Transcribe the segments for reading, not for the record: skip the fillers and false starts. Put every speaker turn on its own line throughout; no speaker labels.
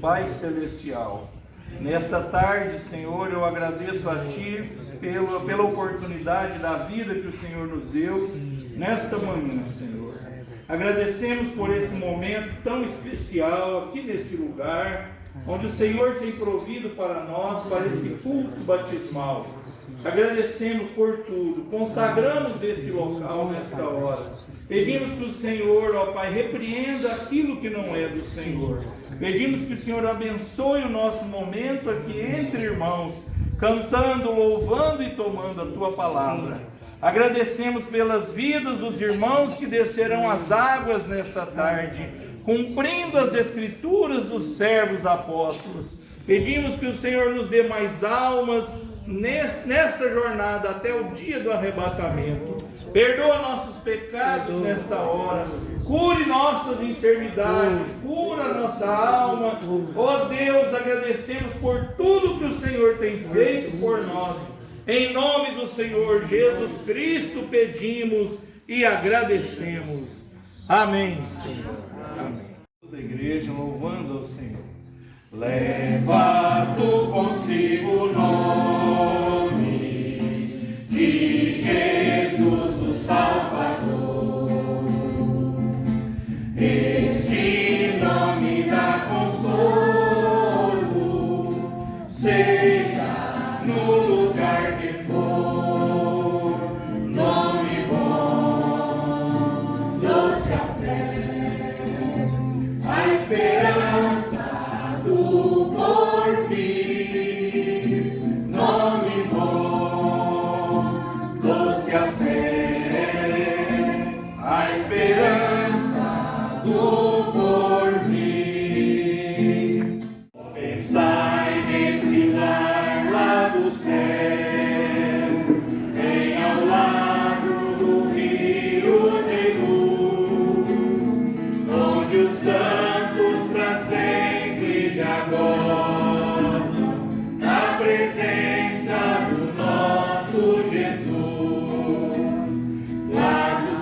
Pai Celestial. Nesta tarde, Senhor, eu agradeço a Ti pela oportunidade da vida que o Senhor nos deu nesta manhã, Senhor. Agradecemos por esse momento tão especial aqui neste lugar, onde o Senhor tem provido para nós, para esse culto batismal. Agradecemos por tudo, consagramos este local nesta hora. Pedimos que o Senhor, ó Pai, repreenda aquilo que não é do Senhor. Pedimos que o Senhor abençoe o nosso momento aqui entre irmãos, cantando, louvando e tomando a Tua palavra. Agradecemos pelas vidas dos irmãos que descerão as águas nesta tarde, cumprindo as escrituras dos servos apóstolos. Pedimos que o Senhor nos dê mais almas nesta jornada até o dia do arrebatamento. Perdoa nossos pecados nesta hora, cure nossas enfermidades, cura nossa alma. Ó Deus, agradecemos por tudo que o Senhor tem feito por nós. Em nome do Senhor Jesus Cristo pedimos e agradecemos. Amém, Senhor. Amém. Toda a igreja louvando ao Senhor. Leva tu consigo o nome de Jesus o Salvador. Este nome dá consolo, seja no lugar que for. Nome bom, doce a fé, a esperança do porvir. Nome bom, doce a fé, a esperança do porvir. Pensai nesse lar lá do céu, bem ao lado do rio de luz, onde os santos pra sempre já gozam da presença do nosso Jesus. Lá do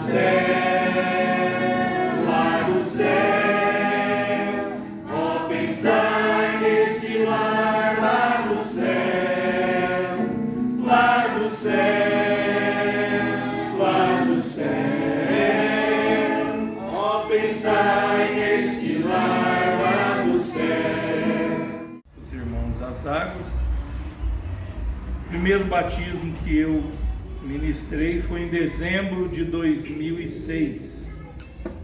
céu, ó pensai nesse lar lá do céu, lá do céu, lá do céu, ó pensai nesse lar lá do céu. Os irmãos das águas, o primeiro batismo que eu ministrei foi em dezembro de 2006,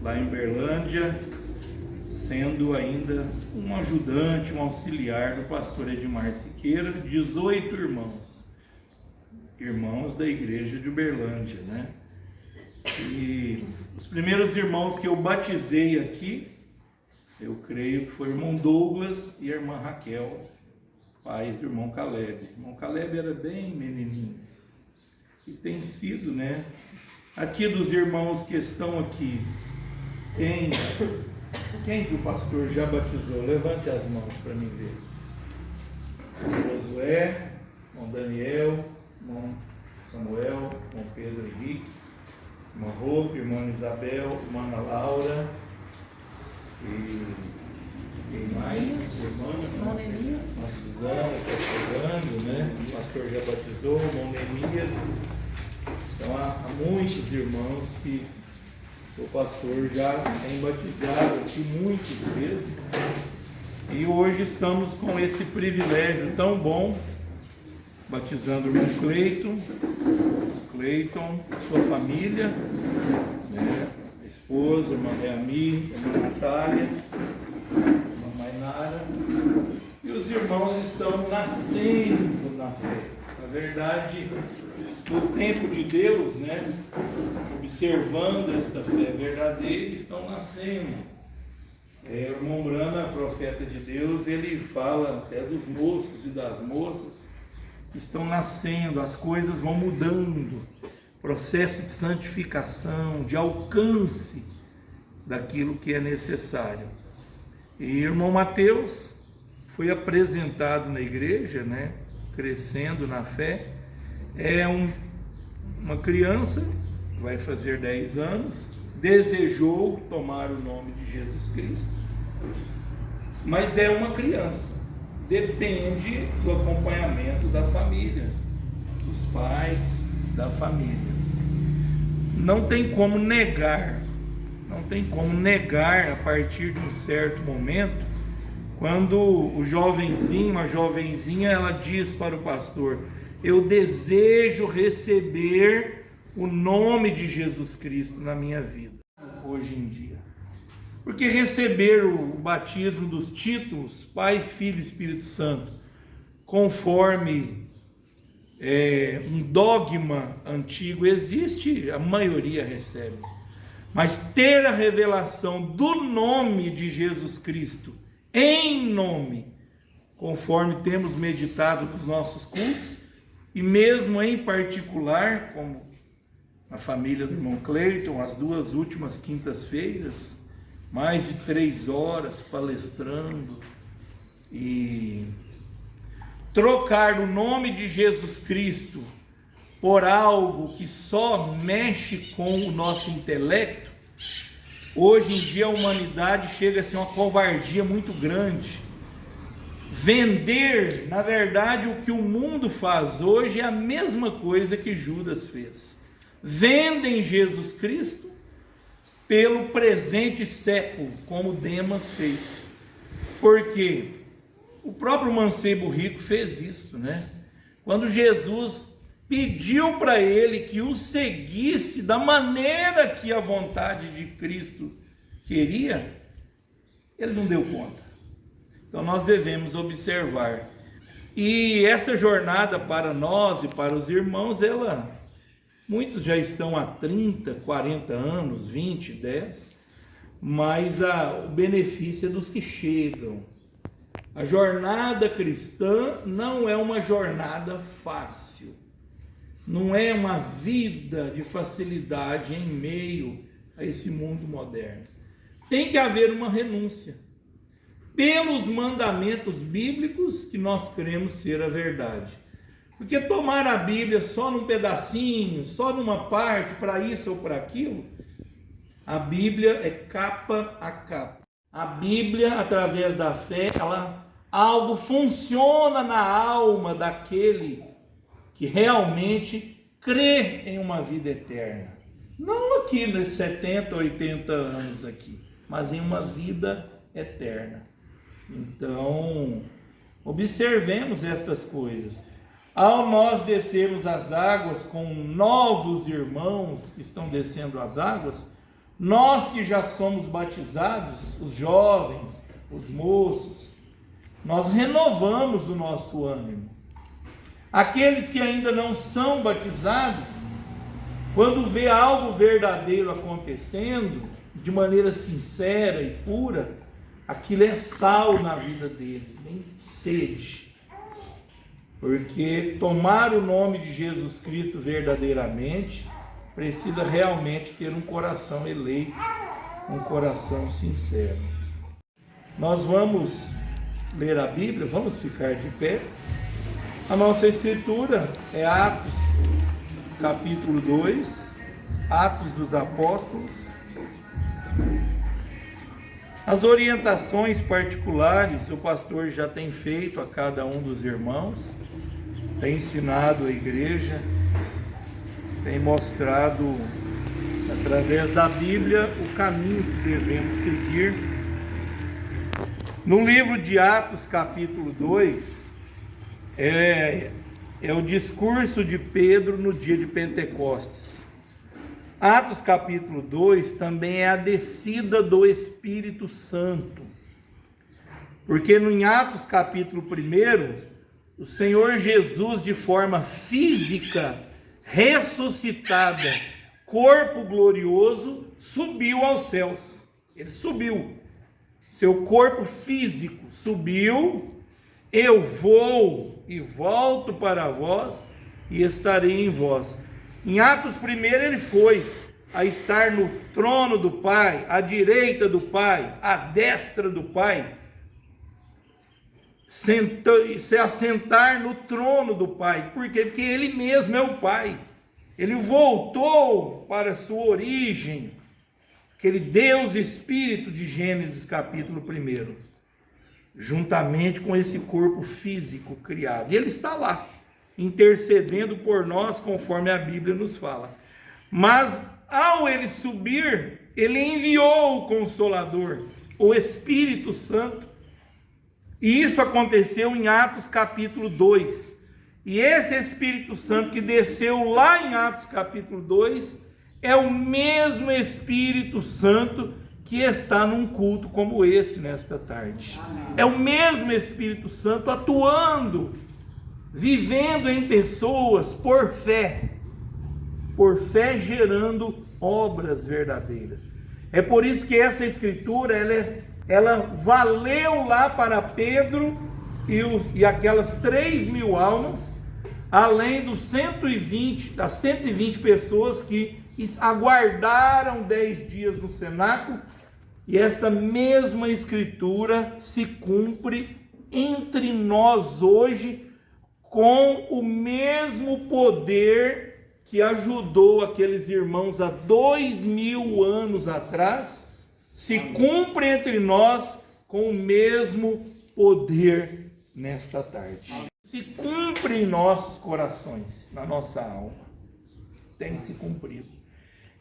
lá em Uberlândia, sendo ainda um ajudante, um auxiliar do pastor Edmar Siqueira, 18 irmãos da igreja de Uberlândia, né? E os primeiros irmãos que eu batizei aqui, eu creio que foi o irmão Douglas e a irmã Raquel, pais do irmão Caleb. O irmão Caleb era bem menininho. E tem sido, né? Aqui dos irmãos que estão aqui, quem que o pastor já batizou? Levante as mãos para mim ver. Josué, irmão Daniel, irmão Samuel, irmão Pedro Henrique, irmã Rô, irmã Isabel, irmã Ana Laura, e quem mais? Irmã Neemias. A Suzana está chegando, né? O pastor já batizou, irmão Neemias. Então há muitos irmãos que o pastor já tem batizado aqui, muitos mesmo. E hoje estamos com esse privilégio tão bom, batizando o irmão Cleiton, sua família, né? A esposa, a irmã Reami, a irmã Natália, a irmã Mainara. E os irmãos estão nascendo na fé. Na verdade, no tempo de Deus, né? Observando esta fé verdadeira, estão nascendo. O irmão Brana, profeta de Deus, ele fala até dos moços e das moças que estão nascendo, as coisas vão mudando, processo de santificação, de alcance daquilo que é necessário. E irmão Mateus foi apresentado na igreja, né? Crescendo na fé, é uma criança, vai fazer 10 anos, desejou tomar o nome de Jesus Cristo, mas é uma criança. Depende do acompanhamento da família, dos pais, da família. Não tem como negar a partir de um certo momento, quando o jovenzinho, a jovenzinha, ela diz para o pastor: eu desejo receber o nome de Jesus Cristo na minha vida, hoje em dia. Porque receber o batismo dos títulos, Pai, Filho e Espírito Santo, conforme um dogma antigo existe, a maioria recebe. Mas ter a revelação do nome de Jesus Cristo, em nome, conforme temos meditado nos nossos cultos, e mesmo em particular, como a família do irmão Cleiton, as 2 últimas quintas-feiras, mais de 3 horas palestrando, e trocar o nome de Jesus Cristo por algo que só mexe com o nosso intelecto, hoje em dia a humanidade chega a ser uma covardia muito grande. Vender, na verdade, o que o mundo faz hoje é a mesma coisa que Judas fez. Vendem Jesus Cristo pelo presente século, como Demas fez. Porque o próprio mancebo rico fez isso, né? Quando Jesus pediu para ele que o seguisse da maneira que a vontade de Cristo queria, ele não deu conta. Então nós devemos observar. E essa jornada para nós e para os irmãos, muitos já estão há 30, 40 anos, 20, 10, mas o benefício é dos que chegam. A jornada cristã não é uma jornada fácil, não é uma vida de facilidade em meio a esse mundo moderno. Tem que haver uma renúncia pelos mandamentos bíblicos que nós cremos ser a verdade. Porque tomar a Bíblia só num pedacinho, só numa parte, para isso ou para aquilo, a Bíblia é capa a capa. A Bíblia, através da fé, algo funciona na alma daquele que realmente crê em uma vida eterna. Não aqui nesses 70, 80 anos aqui, mas em uma vida eterna. Então, observemos estas coisas. Ao nós descermos as águas com novos irmãos que estão descendo as águas, nós que já somos batizados, os jovens, os moços, nós renovamos o nosso ânimo. Aqueles que ainda não são batizados, quando vê algo verdadeiro acontecendo, de maneira sincera e pura, aquilo é sal na vida deles, nem sede. Porque tomar o nome de Jesus Cristo verdadeiramente, precisa realmente ter um coração eleito, um coração sincero. Nós vamos ler a Bíblia, vamos ficar de pé. A nossa escritura é Atos, capítulo 2, Atos dos Apóstolos. As orientações particulares o pastor já tem feito a cada um dos irmãos, tem ensinado a igreja, tem mostrado através da Bíblia o caminho que devemos seguir. No livro de Atos, capítulo 2, é o discurso de Pedro no dia de Pentecostes. Atos capítulo 2 também é a descida do Espírito Santo, porque em Atos capítulo 1, o Senhor Jesus, de forma física, ressuscitada, corpo glorioso, subiu aos céus. Ele subiu, seu corpo físico subiu. Eu vou e volto para vós e estarei em vós. Em Atos 1 ele foi a estar no trono do Pai, à direita do Pai, à destra do Pai, se assentar no trono do Pai. Por quê? Porque ele mesmo é o Pai. Ele voltou para a sua origem, aquele Deus Espírito de Gênesis capítulo 1. juntamente com esse corpo físico criado. E ele está lá, intercedendo por nós, conforme a Bíblia nos fala. Mas ao ele subir, ele enviou o Consolador, o Espírito Santo. E isso aconteceu em Atos capítulo 2. E esse Espírito Santo que desceu lá em Atos capítulo 2 é o mesmo Espírito Santo que está num culto como este nesta tarde. É o mesmo Espírito Santo atuando, vivendo em pessoas por fé gerando obras verdadeiras. É por isso que essa escritura ela valeu lá para Pedro e aquelas 3.000 almas, além das 120 pessoas que aguardaram 10 dias no cenáculo. E esta mesma escritura se cumpre entre nós hoje, com o mesmo poder que ajudou aqueles irmãos há 2.000 anos atrás, se cumpre entre nós com o mesmo poder nesta tarde. Se cumpre em nossos corações, na nossa alma. Tem se cumprido.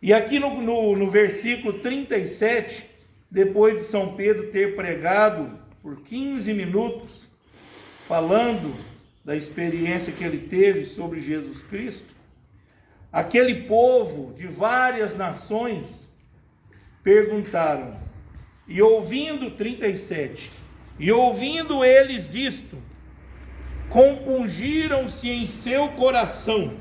E aqui no versículo 37, depois de São Pedro ter pregado por 15 minutos, falando da experiência que ele teve sobre Jesus Cristo, aquele povo de várias nações perguntaram, e ouvindo, 37, e ouvindo eles isto, compungiram-se em seu coração,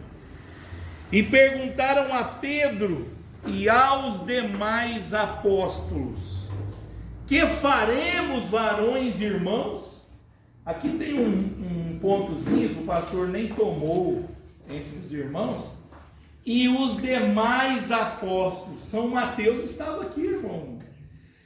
e perguntaram a Pedro e aos demais apóstolos: que faremos, varões e irmãos? Aqui tem um pontozinho que o pastor nem tomou entre os irmãos. E os demais apóstolos. São Mateus estava aqui, irmão.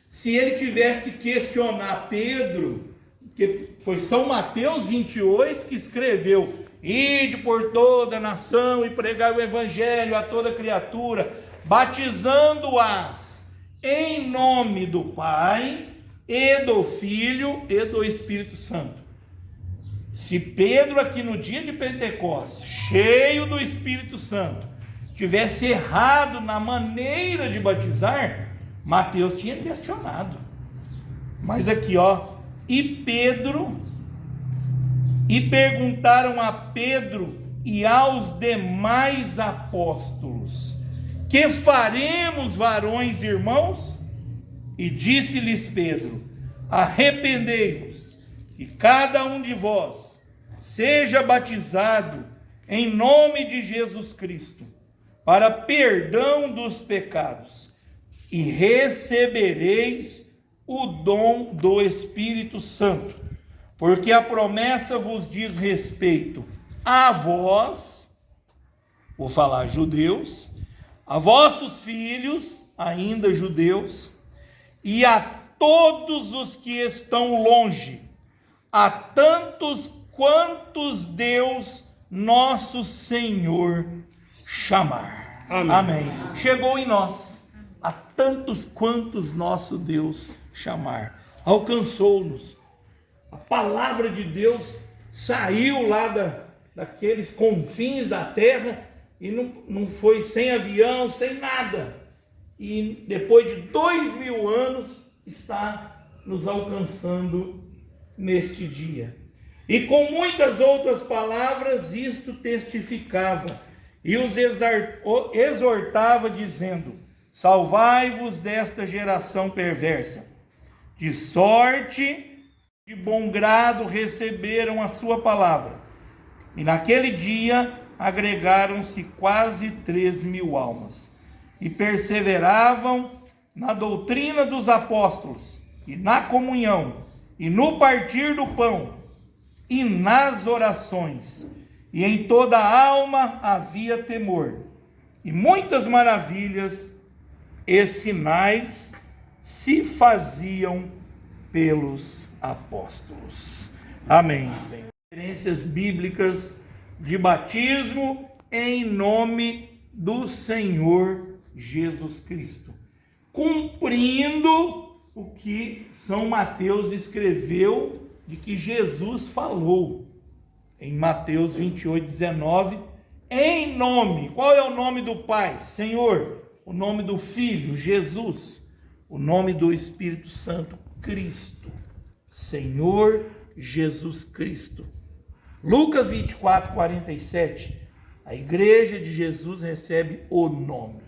Se ele tivesse que questionar Pedro, que foi São Mateus 28 que escreveu: ide por toda a nação e pregai o evangelho a toda criatura, batizando-as em nome do Pai, e do Filho, e do Espírito Santo. Se Pedro aqui no dia de Pentecostes, cheio do Espírito Santo, tivesse errado na maneira de batizar, Mateus tinha questionado. Mas aqui, e perguntaram a Pedro e aos demais apóstolos: que faremos, varões e irmãos? E disse-lhes Pedro: arrependei-vos, e cada um de vós seja batizado em nome de Jesus Cristo, para perdão dos pecados, e recebereis o dom do Espírito Santo, porque a promessa vos diz respeito a vós, vou falar judeus, a vossos filhos, ainda judeus, e a todos os que estão longe, a tantos quantos Deus nosso Senhor chamar. Amém. Amém. Chegou em nós, a tantos quantos nosso Deus chamar. Alcançou-nos. A palavra de Deus saiu lá daqueles confins da terra e não foi sem avião, sem nada. E depois de 2.000 anos está nos alcançando neste dia. E com muitas outras palavras isto testificava e os exortava, dizendo: salvai-vos desta geração perversa. De sorte, de bom grado receberam a sua palavra. E naquele dia agregaram-se quase 3.000 almas. E perseveravam na doutrina dos apóstolos, e na comunhão, e no partir do pão, e nas orações. E em toda a alma havia temor. E muitas maravilhas e sinais se faziam pelos apóstolos. Amém, Senhor. Referências bíblicas de batismo em nome do Senhor Jesus Cristo, cumprindo o que São Mateus escreveu de que Jesus falou em Mateus 28:19, em nome. Qual é o nome do Pai? Senhor. O nome do Filho? Jesus. O nome do Espírito Santo? Cristo. Senhor Jesus Cristo. Lucas 24:47, a igreja de Jesus recebe o nome.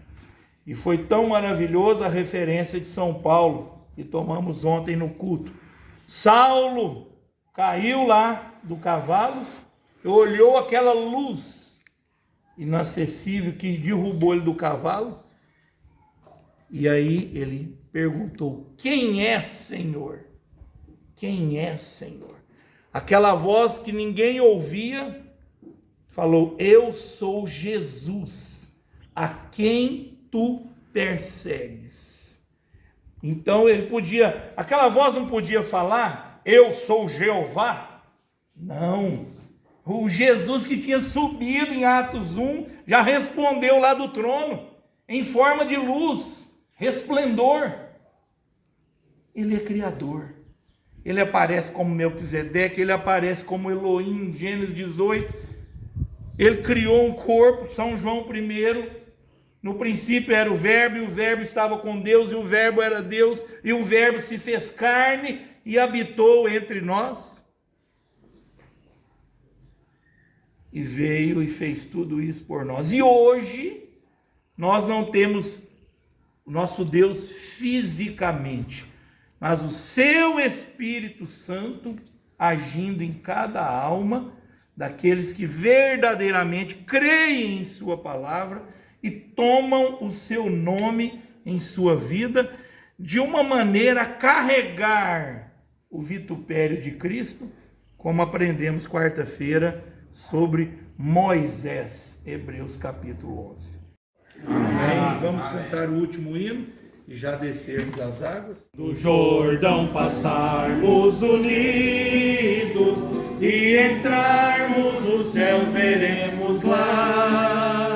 E foi tão maravilhosa a referência de São Paulo, que tomamos ontem no culto. Saulo caiu lá do cavalo, olhou aquela luz inacessível que derrubou ele do cavalo, e aí ele perguntou: quem é, Senhor? Quem é, Senhor? Aquela voz que ninguém ouvia falou: eu sou Jesus, a quem tu persegues. Então ele podia, aquela voz não podia falar: eu sou Jeová. Não, o Jesus que tinha subido em Atos 1 já respondeu lá do trono, em forma de luz, resplendor. Ele é Criador. Ele aparece como Melquisedeque, ele aparece como Elohim em Gênesis 18. Ele criou um corpo, São João 1. No princípio era o Verbo, e o Verbo estava com Deus, e o Verbo era Deus, e o Verbo se fez carne e habitou entre nós. E veio e fez tudo isso por nós. E hoje, nós não temos o nosso Deus fisicamente, mas o seu Espírito Santo agindo em cada alma daqueles que verdadeiramente creem em sua palavra e tomam o seu nome em sua vida, de uma maneira a carregar o vitupério de Cristo, como aprendemos quarta-feira sobre Moisés, Hebreus capítulo 11. Amém. Vamos cantar o último hino e já descermos as águas.
Do Jordão passarmos unidos e entrarmos no céu, veremos lá,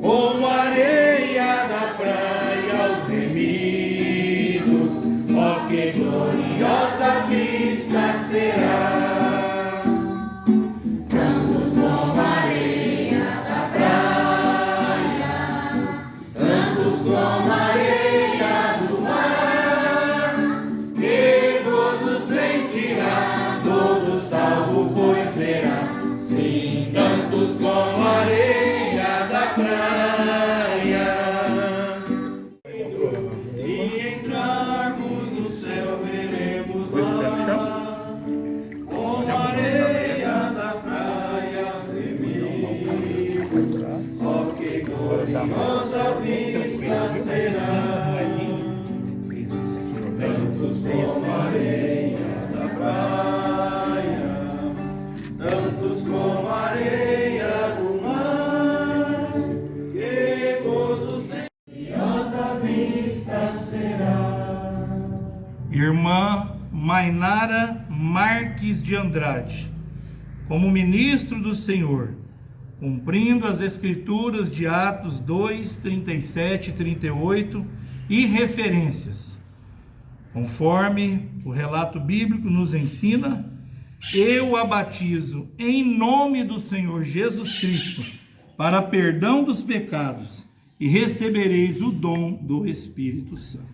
como areia da praia aos remidos, ó que gloriosa vista será.
Nossa vista será, tantos como areia da praia, tantos como areia do mar, que gozo sem nossa vista será. Irmã Mainara Marques de Andrade, como ministro do Senhor, cumprindo as escrituras de Atos 2, 37 e 38 e referências, conforme o relato bíblico nos ensina, eu a batizo em nome do Senhor Jesus Cristo, para perdão dos pecados, e recebereis o dom do Espírito Santo.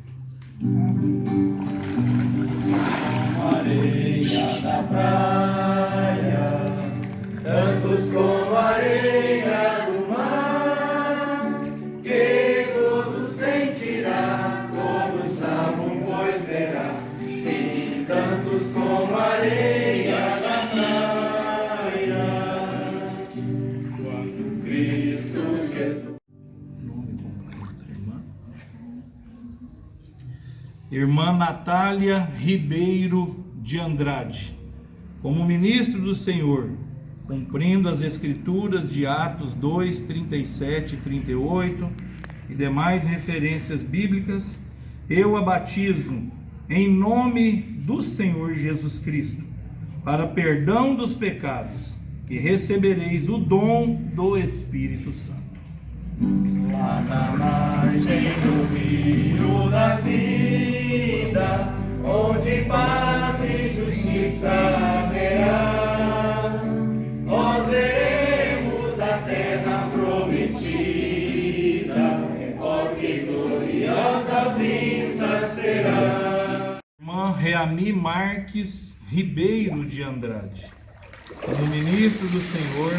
Areia da praia, tantos como areia do mar, que gozo sentirá, como salvo pois verá, sim, tantos como areia da praia, quando Cristo Jesus. Nome completo, irmã. Irmã Natália Ribeiro de Andrade, como ministro do Senhor, cumprindo as escrituras de Atos 2, 37 e 38 e demais referências bíblicas, eu a batizo em nome do Senhor Jesus Cristo, para perdão dos pecados, e recebereis o dom do Espírito Santo.
Lá na margem do rio da vida, onde paz e justiça haverá, nós veremos a terra prometida, ó que gloriosa vista será.
Irmã Reami Marques Ribeiro de Andrade, como ministro do Senhor,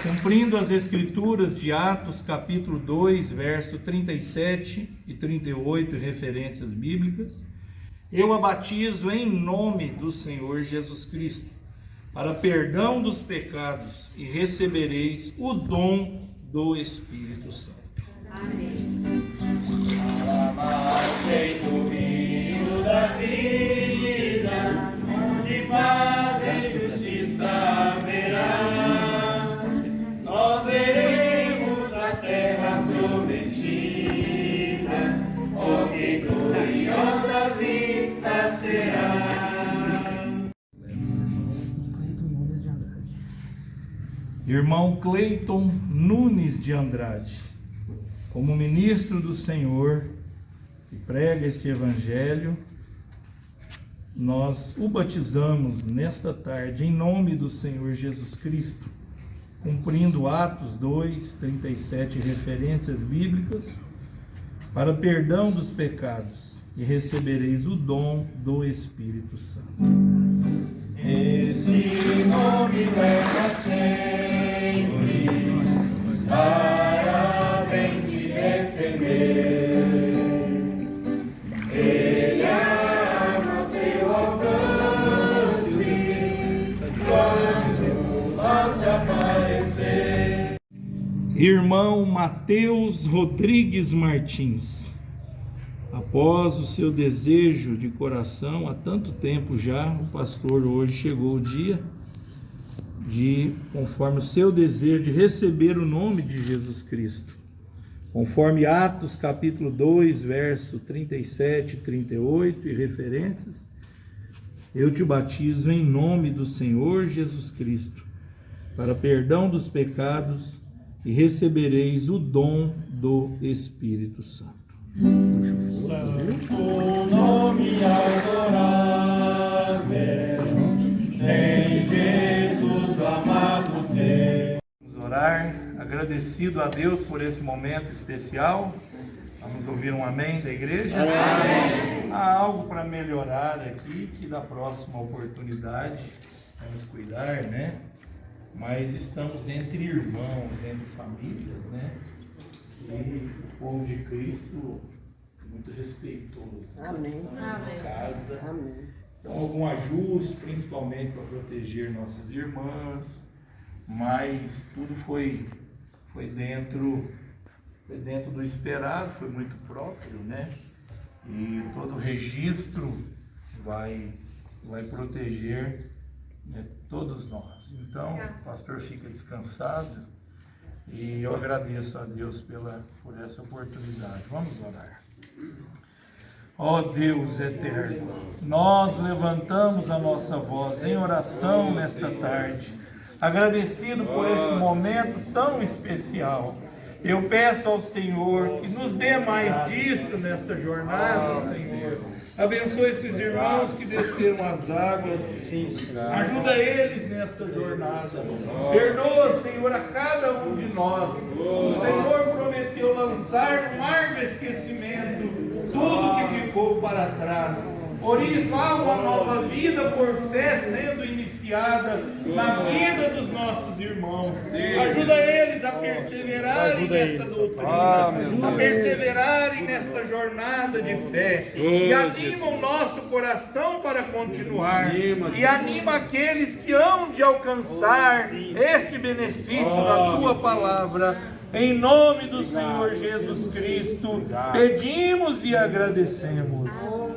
cumprindo as Escrituras de Atos, capítulo 2, verso 37 e 38, referências bíblicas, eu a batizo em nome do Senhor Jesus Cristo, para perdão dos pecados, e recebereis o dom do Espírito Santo.
Amém. A margem do rio da vida, onde paz e justiça haverá, nós veremos a terra prometida, oh que gloriosa vista será.
Irmão Cleiton Nunes de Andrade, como ministro do Senhor, que prega este evangelho, nós o batizamos nesta tarde em nome do Senhor Jesus Cristo, cumprindo Atos 2, 37, referências bíblicas, para perdão dos pecados, e recebereis o dom do Espírito Santo.
Este nome leva sempre para bem te defender. Ele ama teu alcance quando o mal te aparecer.
Irmão Mateus Rodrigues Martins, após o seu desejo de coração, há tanto tempo já, o pastor hoje chegou o dia de, conforme o seu desejo, de receber o nome de Jesus Cristo. Conforme Atos capítulo 2, verso 37 e 38 e referências, eu te batizo em nome do Senhor Jesus Cristo, para perdão dos pecados, e recebereis o dom do Espírito Santo.
Santo nome adorável, em Jesus amado Deus.
Vamos orar, agradecido a Deus por esse momento especial. Vamos ouvir um amém da igreja? Amém. Há algo para melhorar aqui, que da próxima oportunidade vamos cuidar, né? Mas estamos entre irmãos, entre famílias, né? E o povo de Cristo muito respeitoso. Amém. Amém. Casa. Amém. Então, algum ajuste, principalmente para proteger nossas irmãs, mas tudo foi dentro do esperado, foi muito próprio, né? E todo registro vai proteger, né, todos nós. Então, o pastor fica descansado e eu agradeço a Deus por essa oportunidade. Vamos orar. Ó Deus eterno, nós levantamos a nossa voz em oração nesta tarde, agradecido por esse momento tão especial. Eu peço ao Senhor que nos dê mais disto nesta jornada, Senhor. Abençoa esses irmãos que desceram as águas, ajuda eles nesta jornada. Perdoa, Senhor, a cada um de nós. O Senhor prometeu lançar no mar do esquecimento tudo que ficou para trás. Por isso, há uma nova vida por fé sendo iniciada na vida dos nossos irmãos. Ajuda eles a perseverarem nesta doutrina, a perseverarem nesta jornada de fé. E anima o nosso coração para continuar. E anima aqueles que hão de alcançar este benefício da tua palavra. Em nome do Senhor Jesus Cristo, pedimos e agradecemos.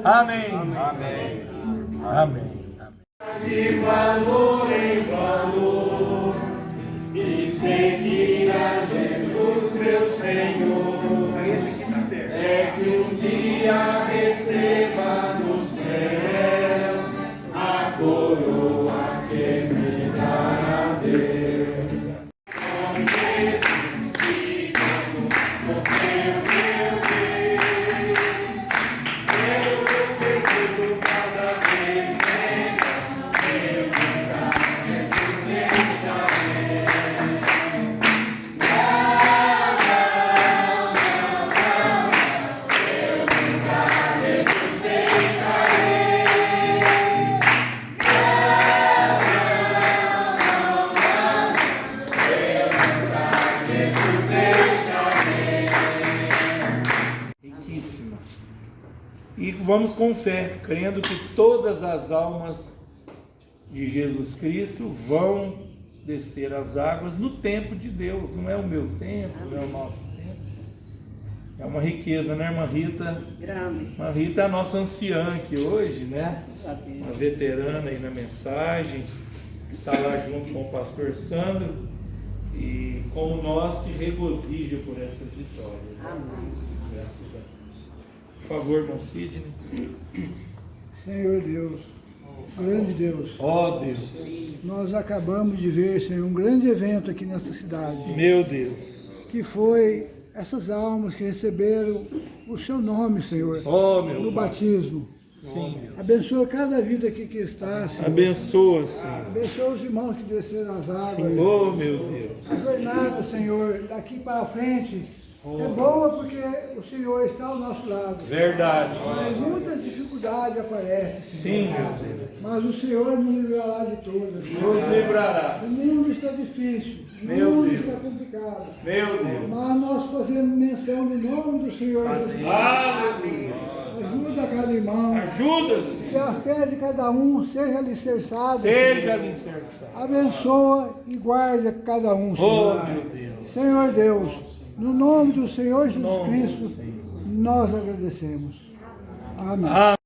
Amém. Amém. Amém.
De valor em valor, e seguir a Jesus, meu Senhor, é que um dia receba no céu a coroa que me dará Deus. Com Jesus,
vamos com fé, crendo que todas as almas de Jesus Cristo vão descer as águas no tempo de Deus. Não é o meu tempo, não é o nosso tempo. É uma riqueza, né, irmã Rita?
Grande.
Irmã Rita é a nossa anciã aqui hoje, né?
Graças a Deus.
Uma veterana aí na mensagem, está lá junto com o pastor Sandro, e como nós se regozija por essas vitórias.
Amém.
Graças a Deus. Por favor, irmão Sidney.
Senhor Deus, grande Deus,
Ó Deus,
nós acabamos de ver, Senhor, um grande evento aqui nesta cidade,
meu Deus,
que foi essas almas que receberam o seu nome, Senhor,
ó meu
no
Deus,
batismo.
sim,
Abençoa cada vida aqui que está, Senhor.
abençoa, Senhor,
Abençoa os irmãos que desceram as águas.
ó meu Deus,
A jornada, Senhor, daqui para frente é boa porque o Senhor está ao nosso lado.
verdade,
Mas muitas dificuldades aparecem,
sim,
Senhor.
meu Deus,
Mas o Senhor nos livrará de todas.
nos livrará,
O mundo está difícil, o
Meu
mundo
Deus.
está complicado.
meu Deus,
Mas nós fazemos menção no nome do Senhor Jesus.
aleluia,
Ajuda cada irmão,
ajuda-se,
que a fé de cada um seja alicerçada.
seja alicerçado,
Abençoa e guarda cada um,
ó
Senhor.
meu Deus,
Senhor Deus, no nome do Senhor Jesus
nome do
Cristo,
Senhor.
nós agradecemos. Amém.
Amém.